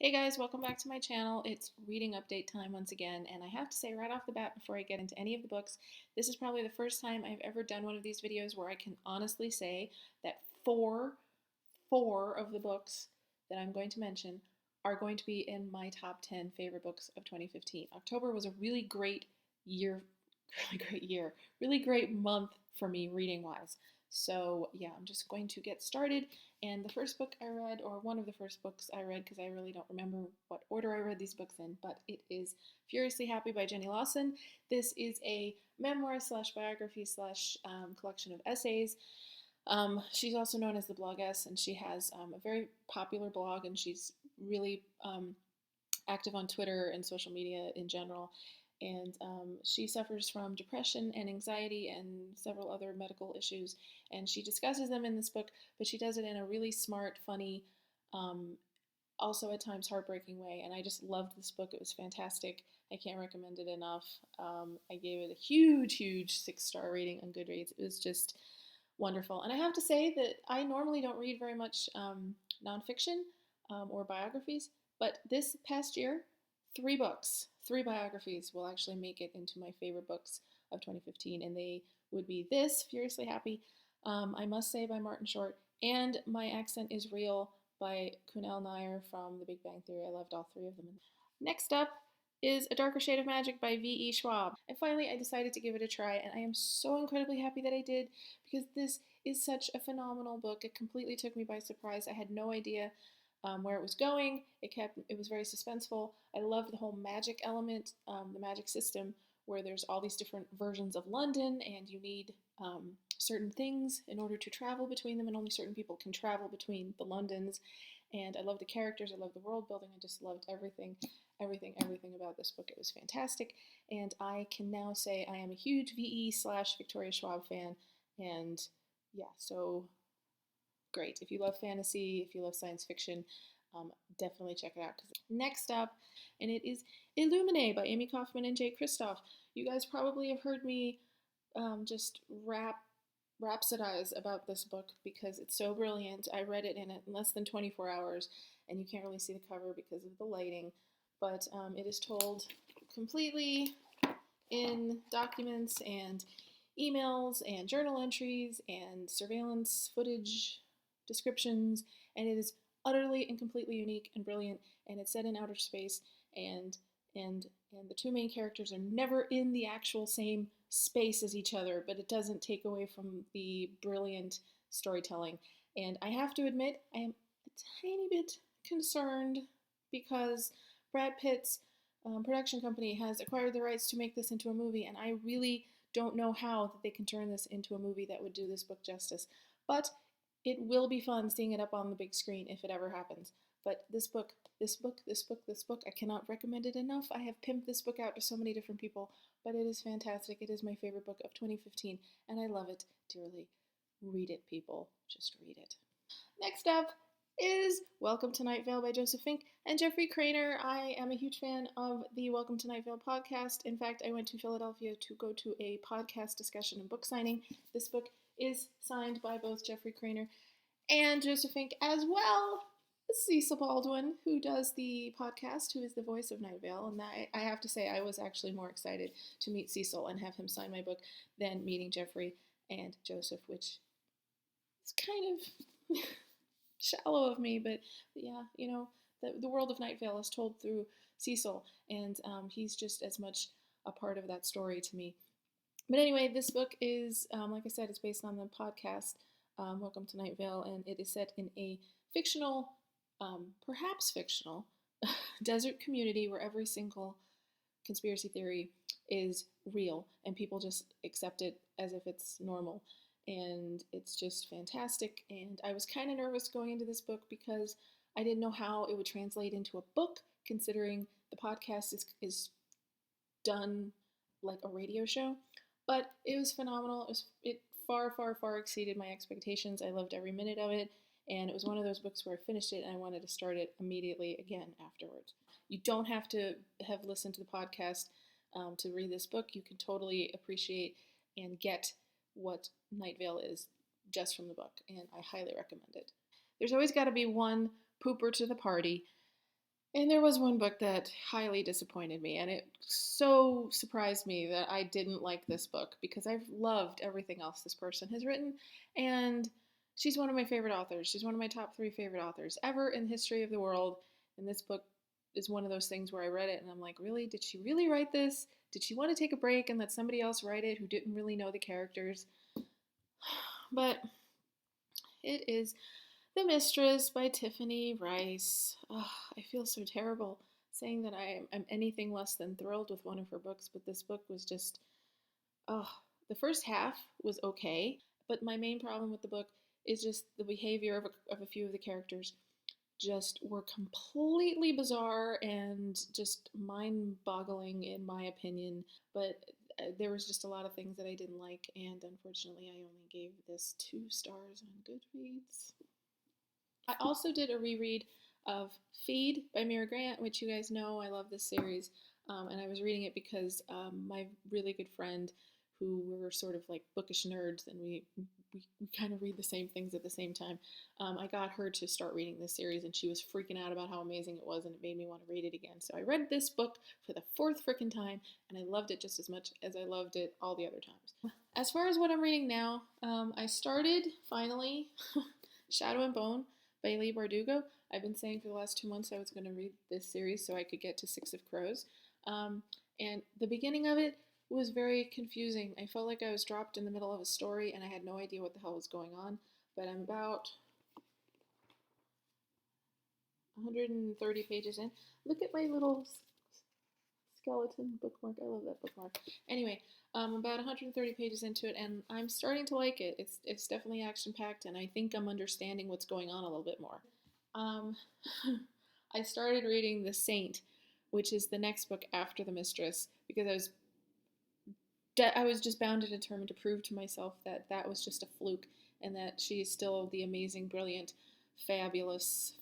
Hey guys, welcome back to my channel. It's reading update time once again, and I have to say right off the bat before I get into any of the books, this is probably the first time I've ever done one of these videos where I can honestly say that four of the books that I'm going to mention are going to be in my top 10 favorite books of 2015. October was a really great year, really great month for me reading wise. So yeah, I'm just going to get started. And the first book I read, or one of the first books I read, because I really don't remember what order I read these books in, but it is Furiously Happy by Jenny Lawson. This is a memoir slash biography slash collection of essays. She's also known as the Bloggess, and she has a very popular blog, and she's really active on Twitter and social media in general. And she suffers from depression and anxiety and several other medical issues. And she discusses them in this book, but she does it in a really smart, funny, also at times heartbreaking way. And I just loved this book. It was fantastic. I can't recommend it enough. I gave it a huge 6-star rating on Goodreads. It was just wonderful. And I have to say that I normally don't read very much nonfiction or biographies, but this past year, 3 books, 3 biographies will actually make it into my favorite books of 2015, and they would be this, Furiously Happy, I Must Say by Martin Short, and My Accent is Real by Kunal Nair from The Big Bang Theory. I loved all 3 of them. Next up is A Darker Shade of Magic by V.E. Schwab. And finally, I decided to give it a try, and I am so incredibly happy that I did, because this is such a phenomenal book. It completely took me by surprise. I had no idea where it was going. It was very suspenseful. I loved the whole magic element, the magic system, where there's all these different versions of London, and you need certain things in order to travel between them, and only certain people can travel between the Londons. And I loved the characters. I loved the world building. I just loved everything about this book. It was fantastic, and I can now say I am a huge V.E./Victoria Schwab fan, and yeah, so great. If you love fantasy, if you love science fiction, definitely check it out. Next up, and it is Illuminae by Amy Kaufman and Jay Kristoff. You guys probably have heard me just rhapsodize about this book because it's so brilliant. I read it in less than 24 hours, and you can't really see the cover because of the lighting, but it is told completely in documents and emails and journal entries and surveillance footage descriptions, and it is utterly and completely unique and brilliant, and it's set in outer space, and the 2 main characters are never in the actual same space as each other, but it doesn't take away from the brilliant storytelling. And I have to admit, I am a tiny bit concerned because Brad Pitt's production company has acquired the rights to make this into a movie, and I really don't know how that they can turn this into a movie that would do this book justice. But it will be fun seeing it up on the big screen if it ever happens. But this book, I cannot recommend it enough. I have pimped this book out to so many different people, but it is fantastic. It is my favorite book of 2015, and I love it dearly. Read it, people. Just read it. Next up is Welcome to Night Vale by Joseph Fink and Jeffrey Craner. I am a huge fan of the Welcome to Night Vale podcast. In fact, I went to Philadelphia to go to a podcast discussion and book signing. This book is signed by both Jeffrey Craner and Joseph Fink, as well as Cecil Baldwin, who does the podcast, who is the voice of Night Vale. And I have to say, I was actually more excited to meet Cecil and have him sign my book than meeting Jeffrey and Joseph, which is kind of shallow of me, but yeah, you know, the world of Night Vale is told through Cecil, and he's just as much a part of that story to me. But anyway, this book is, like I said, it's based on the podcast, Welcome to Night Vale, and it is set in a fictional, perhaps fictional, desert community where every single conspiracy theory is real, and people just accept it as if it's normal. And it's just fantastic, and I was kind of nervous going into this book because I didn't know how it would translate into a book, considering the podcast is done like a radio show. But it was phenomenal. It far exceeded my expectations. I loved every minute of it, and it was one of those books where I finished it and I wanted to start it immediately again afterwards. You don't have to have listened to the podcast to read this book. You can totally appreciate and get what Night Vale is just from the book, and I highly recommend it. There's always got to be one pooper to the party, And there was one book that highly disappointed me, and it so surprised me that I didn't like this book because I've loved everything else this person has written, and she's one of my favorite authors. She's one of my top 3 favorite authors ever in the history of the world, and this book is one of those things where I read it and I'm like, really? Did she really write this? Did she want to take a break and let somebody else write it who didn't really know the characters? But it is The Mistress by Tiffany Rice. Oh, I feel so terrible saying that I'm anything less than thrilled with one of her books, but this book was just, oh, the first half was okay, but my main problem with the book is just the behavior of a few of the characters just were completely bizarre and just mind boggling, in my opinion. But there was just a lot of things that I didn't like, and unfortunately, I only gave this 2 stars on Goodreads. I also did a reread of Feed by Mira Grant, which you guys know I love this series. And I was reading it because my really good friend, who were sort of like bookish nerds, and we kind of read the same things at the same time. I got her to start reading this series, and she was freaking out about how amazing it was, and it made me want to read it again. So I read this book for the 4th freaking time, and I loved it just as much as I loved it all the other times. As far as what I'm reading now, I started finally Shadow and Bone by Leigh Bardugo. I've been saying for the last 2 months I was going to read this series so I could get to Six of Crows. And the beginning of it was very confusing. I felt like I was dropped in the middle of a story and I had no idea what the hell was going on. But I'm about 130 pages in. Look at my little skeleton bookmark. I love that bookmark. Anyway, about 130 pages into it, and I'm starting to like it. It's definitely action packed, and I think I'm understanding what's going on a little bit more. Um, I started reading The Saint, which is the next book after The Mistress, because I was just bound and determined to prove to myself that that was just a fluke, and that she is still the amazing, brilliant, fabulous,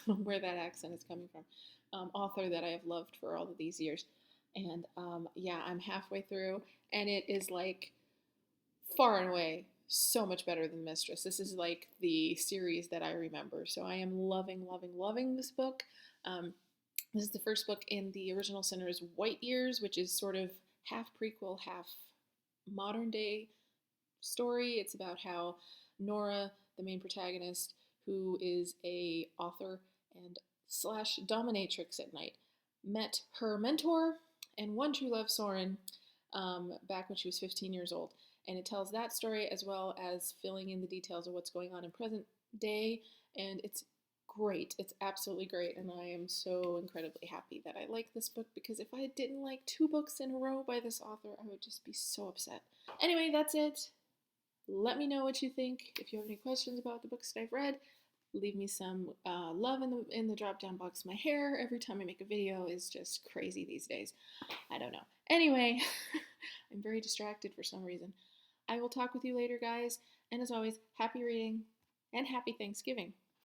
where that accent is coming from, author that I have loved for all of these years. And yeah, I'm halfway through, and it is like far and away so much better than Mistress. This is like the series that I remember. So I am loving, loving, loving this book. Um, this is the first book in the original Sinner's White Years, which is sort of half prequel, half modern day story. It's about how Nora, the main protagonist, who is a author and slash dominatrix at night, met her mentor and one true love, Soren, back when she was 15 years old. And it tells that story as well as filling in the details of what's going on in present day. And it's great. It's absolutely great. And I am so incredibly happy that I like this book, because if I didn't like 2 books in a row by this author, I would just be so upset. Anyway, that's it. Let me know what you think. If you have any questions about the books that I've read, leave me some love in the drop down box. My hair every time I make a video is just crazy these days. I don't know. Anyway, I'm very distracted for some reason. I will talk with you later, guys. And as always, happy reading and happy Thanksgiving.